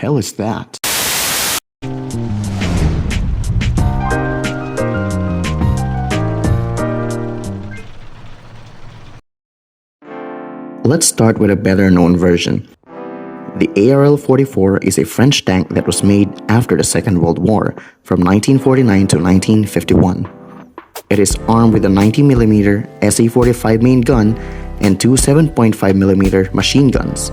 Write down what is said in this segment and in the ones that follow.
hell is that? Let's start with a better known version. The ARL-44 is a French tank that was made after the Second World War from 1949 to 1951. It is armed with a 90mm SA-45 main gun and two 7.5mm machine guns.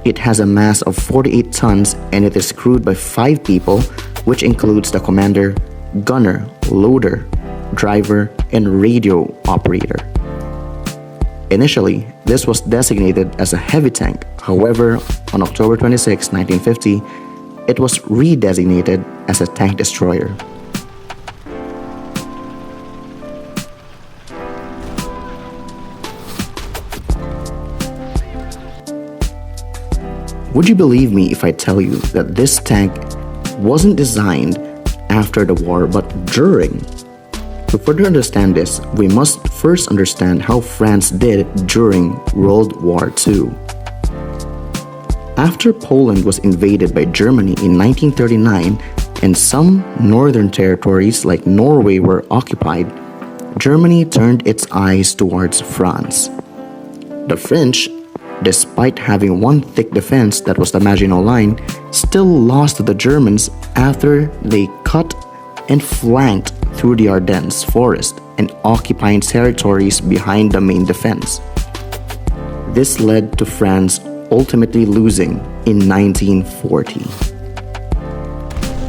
It has a mass of 48 tons and it is crewed by 5 people, which includes the commander, gunner, loader, driver, and radio operator. Initially, this was designated as a heavy tank. However, on October 26, 1950, it was redesignated as a tank destroyer. Would you believe me if I tell you that this tank wasn't designed after the war but during? To further understand this, we must first understand how France did during World War II. After Poland was invaded by Germany in 1939 and some northern territories like Norway were occupied, Germany turned its eyes towards France. The French, despite having one thick defense that was the Maginot Line, still lost to the Germans after they cut and flanked through the Ardennes forest and occupying territories behind the main defense. This led to France ultimately losing in 1940.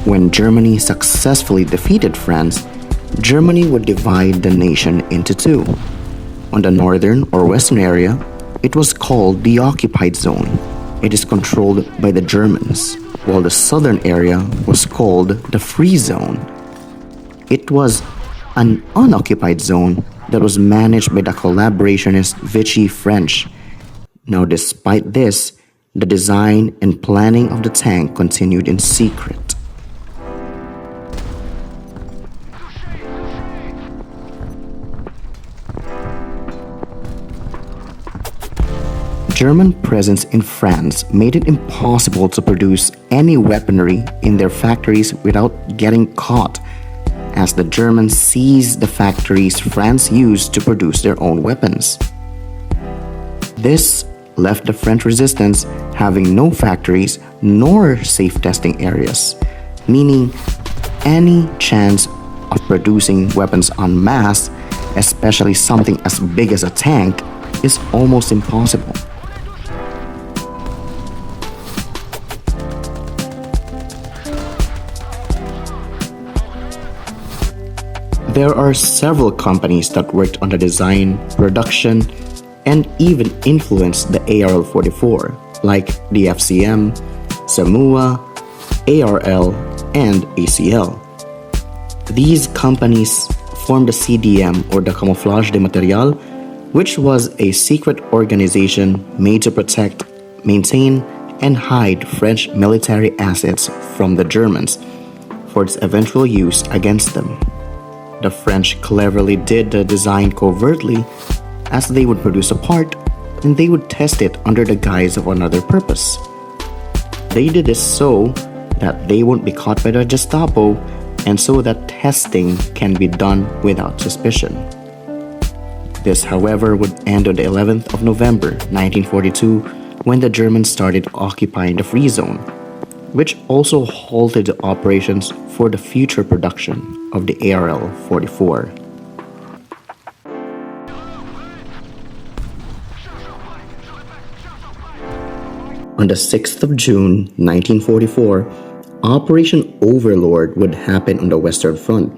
When Germany successfully defeated France, Germany would divide the nation into two. On the northern or western area, it was called the occupied zone. It is controlled by the Germans, while the southern area was called the free zone. It was an unoccupied zone that was managed by the collaborationist Vichy French. Now, despite this, the design and planning of the tank continued in secret. German presence in France made it impossible to produce any weaponry in their factories without getting caught, as the Germans seized the factories France used to produce their own weapons. This left the French resistance having no factories nor safe testing areas, meaning any chance of producing weapons en masse, especially something as big as a tank, is almost impossible. There are several companies that worked on the design, production, and even influenced the ARL-44, like the FCM, Samoa, ARL, and ACL. These companies formed the CDM, or the Camouflage de Material, which was a secret organization made to protect, maintain, and hide French military assets from the Germans for its eventual use against them. The French cleverly did the design covertly, as they would produce a part and they would test it under the guise of another purpose. They did this so that they won't be caught by the Gestapo and so that testing can be done without suspicion. This, however, would end on the 11th of November 1942 when the Germans started occupying the free zone, which also halted the operations for the future production of the ARL-44. On the 6th of June 1944, Operation Overlord would happen on the Western Front.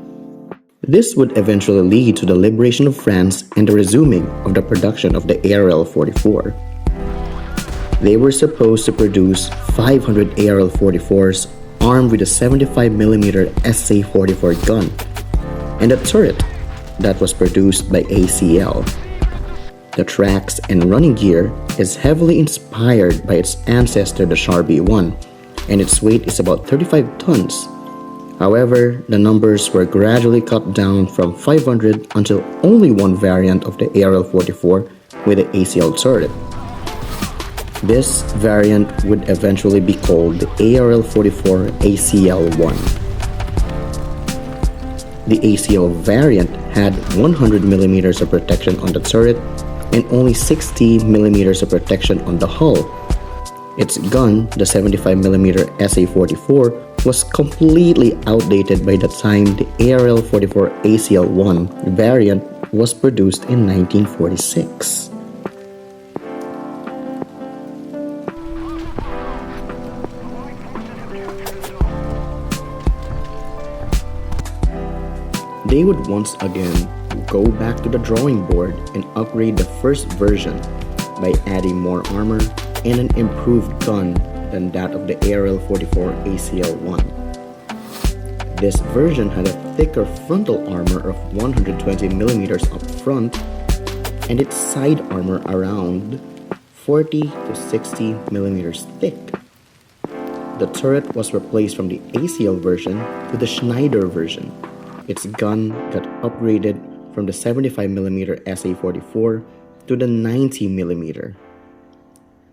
This would eventually lead to the liberation of France and the resuming of the production of the ARL-44. They were supposed to produce 500 ARL-44s armed with a 75mm SA-44 gun and a turret that was produced by ACL. The tracks and running gear is heavily inspired by its ancestor, the Char B1, and its weight is about 35 tons. However, the numbers were gradually cut down from 500 until only one variant of the ARL-44 with the ACL turret. This variant would eventually be called the ARL-44 ACL-1. The ACL variant had 100mm of protection on the turret and only 60mm of protection on the hull. Its gun, the 75mm SA-44, was completely outdated by the time the ARL-44 ACL-1 variant was produced in 1946. They would once again go back to the drawing board and upgrade the first version by adding more armor and an improved gun than that of the ARL-44 ACL-1. This version had a thicker frontal armor of 120mm up front and its side armor around 40 to 60mm thick. The turret was replaced from the ACL version to the Schneider version. Its gun got upgraded from the 75mm SA-44 to the 90mm.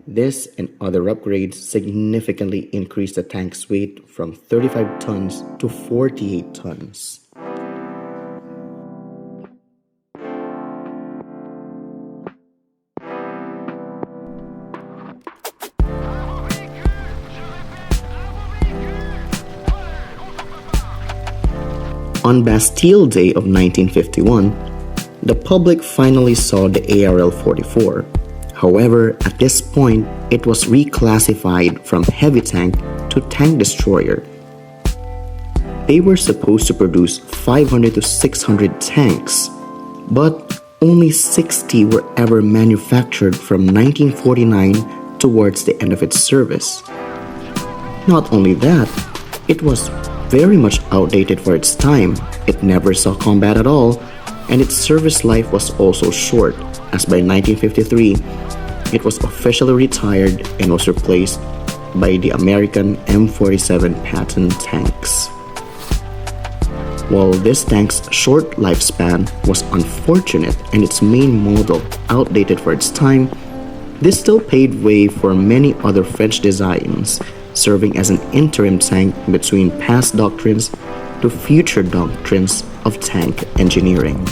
This and other upgrades significantly increased the tank's weight from 35 tons to 48 tons. On Bastille Day of 1951, the public finally saw the ARL-44. However, at this point, it was reclassified from heavy tank to tank destroyer. They were supposed to produce 500 to 600 tanks, but only 60 were ever manufactured from 1949 towards the end of its service. Not only that, it was very much outdated for its time. It never saw combat at all, and its service life was also short, as by 1953, it was officially retired and was replaced by the American M47 Patton tanks. While this tank's short lifespan was unfortunate and its main model outdated for its time, this still paved way for many other French designs, serving as an interim tank between past doctrines to future doctrines of tank engineering.